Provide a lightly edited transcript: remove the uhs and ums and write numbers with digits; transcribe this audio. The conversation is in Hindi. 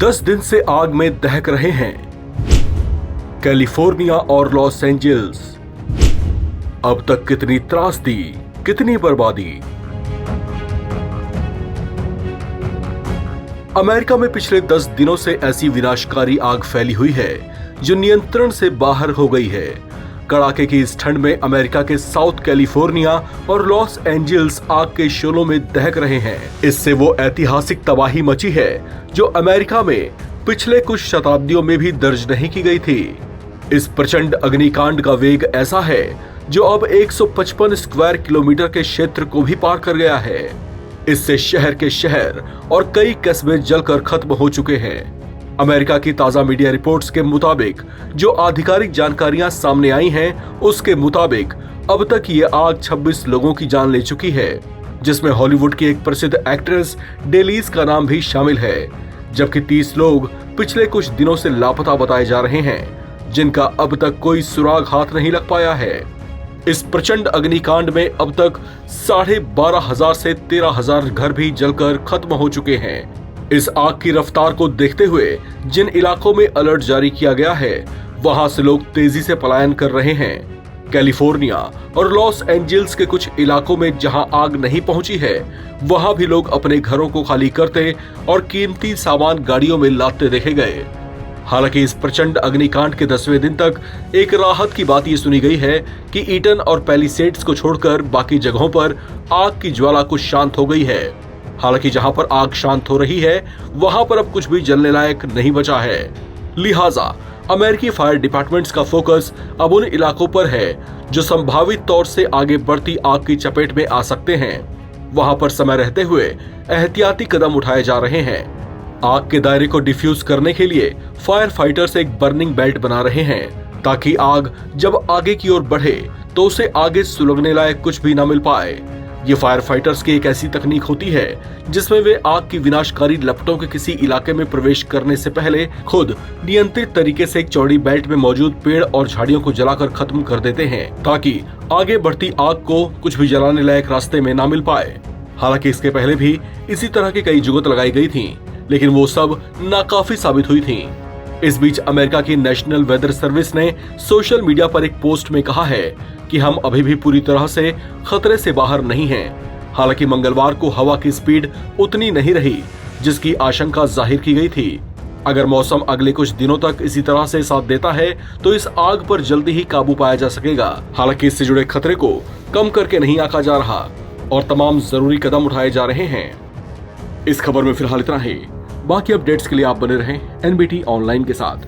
10 दिन से आग में दहक रहे हैं कैलिफोर्निया और लॉस एंजल्स। अब तक कितनी त्रासदी, कितनी बर्बादी। अमेरिका में पिछले 10 दिनों से ऐसी विनाशकारी आग फैली हुई है जो नियंत्रण से बाहर हो गई है। कड़ाके की इस ठंड में अमेरिका के साउथ कैलिफोर्निया और लॉस एंजल्स आग के शोलों में दहक रहे हैं। इससे वो ऐतिहासिक तबाही मची है जो अमेरिका में पिछले कुछ शताब्दियों में भी दर्ज नहीं की गई थी। इस प्रचंड अग्निकांड का वेग ऐसा है जो अब 155 स्क्वायर किलोमीटर के क्षेत्र को भी पार कर गया है। इससे शहर के शहर और कई कस्बे जलकर खत्म हो चुके हैं। अमेरिका की ताजा मीडिया रिपोर्ट्स के मुताबिक जो आधिकारिक जानकारियां सामने आई हैं, उसके मुताबिक अब तक ये आग 26 लोगों की जान ले चुकी है, जिसमें हॉलीवुड की एक प्रसिद्ध एक्ट्रेस डेलीज का नाम भी शामिल है, जबकि 30 लोग पिछले कुछ दिनों से लापता बताए जा रहे हैं, जिनका अब तक कोई सुराग हाथ नहीं लग पाया है। इस प्रचंड अग्निकांड में अब तक 12,500 से 13,000 घर भी जलकर खत्म हो चुके हैं। इस आग की रफ्तार को देखते हुए जिन इलाकों में अलर्ट जारी किया गया है, वहां से लोग तेजी से पलायन कर रहे हैं। कैलिफोर्निया और लॉस एंजल्स के कुछ इलाकों में जहां आग नहीं पहुंची है, वहां भी लोग अपने घरों को खाली करते और कीमती सामान गाड़ियों में लादते देखे गए। हालांकि इस प्रचंड अग्निकांड के 10वें दिन तक एक राहत की बात ये सुनी गई है कि ईटन और पैलिसेड्स को छोड़कर बाकी जगहों पर आग की ज्वाला कुछ शांत हो गई है। हालांकि जहां पर आग शांत हो रही है, वहां पर अब कुछ भी जलने लायक नहीं बचा है। लिहाजा अमेरिकी फायर डिपार्टमेंट्स का फोकस अब उन इलाकों पर है जो संभावित तौर से आगे बढ़ती आग की चपेट में आ सकते हैं। वहां पर समय रहते हुए एहतियाती कदम उठाए जा रहे हैं। आग के दायरे को डिफ्यूज करने के लिए फायर फाइटर्स एक बर्निंग बेल्ट बना रहे हैं, ताकि आग जब आगे की ओर बढ़े तो उसे आगे सुलगने लायक कुछ भी न मिल पाए। ये फायर फाइटर्स की एक ऐसी तकनीक होती है जिसमें वे आग की विनाशकारी लपटों के किसी इलाके में प्रवेश करने से पहले खुद नियंत्रित तरीके से एक चौड़ी बेल्ट में मौजूद पेड़ और झाड़ियों को जलाकर खत्म कर देते हैं, ताकि आगे बढ़ती आग को कुछ भी जलाने लायक रास्ते में ना मिल पाए। हालांकि इसके पहले भी इसी तरह की कई जुगत लगाई गई थी, लेकिन वो सब नाकाफी साबित हुई थी। इस बीच अमेरिका की नेशनल वेदर सर्विस ने सोशल मीडिया पर एक पोस्ट में कहा है कि हम अभी भी पूरी तरह से खतरे से बाहर नहीं हैं। हालांकि मंगलवार को हवा की स्पीड उतनी नहीं रही जिसकी आशंका जाहिर की गई थी। अगर मौसम अगले कुछ दिनों तक इसी तरह से साथ देता है तो इस आग पर जल्दी ही काबू पाया जा सकेगा। हालांकि इससे जुड़े खतरे को कम करके नहीं आंका जा रहा और तमाम जरूरी कदम उठाए जा रहे हैं। इस खबर में फिलहाल इतना ही। बाकी अपडेट्स के लिए आप बने रहें एनबीटी ऑनलाइन के साथ।